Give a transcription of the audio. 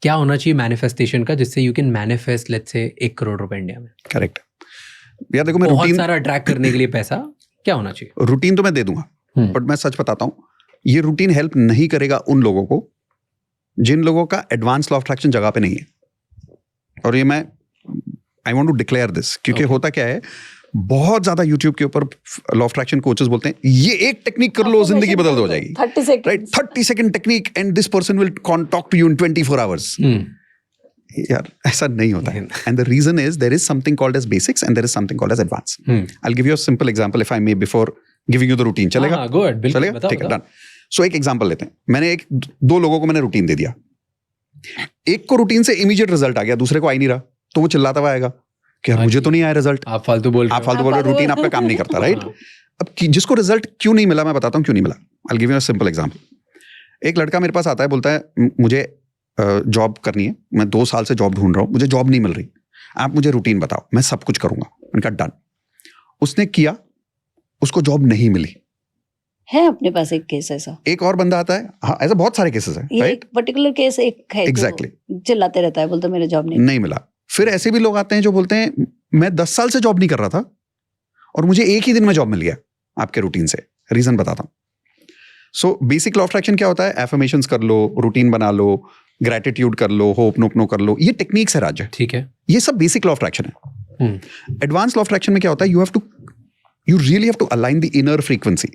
क्या होना चाहिए मैनिफेस्टेशन का जिससे you can manifest let's say 1 crore रुपए इंडिया में? करेक्ट यार, देखो मैं बहुत रूटीन सारा अट्रैक्ट करने के लिए पैसा क्या होना चाहिए? रूटीन तो मैं दे दूंगा, बट मैं सच बताता हूँ, ये रूटीन हेल्प नहीं करेगा उन लोगों को जिन लोगों का एडवांस लॉ ऑफ अट्रैक्शन जगह पे नहीं है। और ये मैं I want to declare this, क्योंकि होता क्या है, बहुत ज्यादा यूट्यूब के ऊपर लॉ ऑफ अट्रैक्शन कोचेस बोलते हैं ये एक टेक्निक कर लो जिंदगी बदल हो जाएगी, 30 second, right? 30 second technique and this person will talk to you in 24 hours. यार ऐसा नहीं होता है, and the reason is there is something called as basics and there is something called as advance. I will give you a simple example if I may before giving you the routine. चलेगा? Go ahead, बिल्कुल चलेगा, ठीक है, done. सो एक example लेते हैं, मैंने दो लोगों को मैंने रूटीन दे दिया, एक को रूटीन से इमीडिएट रिजल्ट आ गया, दूसरे को आ ही नहीं रहा, तो वो चिल्लाता हुआ आएगा कि यार मुझे तो नहीं आया रिजल्ट, आप फालतू बोल रहे हो, रूटीन आपका काम नहीं करता, राइट? अब जिसको रिजल्ट क्यों नहीं मिला मैं बताता हूँ क्यों नहीं मिला। आई will give you a simple example. एक लड़का मेरे पास आता है, बोलता है मुझे जॉब करनी है, मैं 2 साल से जॉब ढूंढ रहा हूँ, मुझे जॉब नहीं मिल रही, आप मुझे रूटीन बताओ, मैं सब कुछ करूंगा। मैंने कहा डन। उसने किया, उसको जॉब नहीं मिली। है अपने पास एक केस ऐसा। एक और बंदा आता है, हाँ ऐसा बहुत सारे केसेस हैं, ये राइट? एक पर्टिकुलर केस एक है जो Exactly. चिल्लाते रहता है, बोलता मेरे जॉब नहीं मिला। फिर ऐसे भी लोग आते हैं जो बोलते हैं मैं 10 साल से जॉब नहीं कर रहा था और मुझे एक ही दिन में जॉब मिल गया आपके रूटीन से। रीजन बताता हूँ। So basic law of attraction क्या होता है? एफर्मेशंस कर लो, रूटीन बना लो, ग्रेटिट्यूड कर लो, होप नोपनो कर लो, ये टेक्निक्स है राज, ठीक है, ये सब बेसिक लॉ ऑफ अट्रैक्शन है। एडवांस लॉ ऑफ अट्रैक्शन में क्या होता है? You really have to align the inner frequency.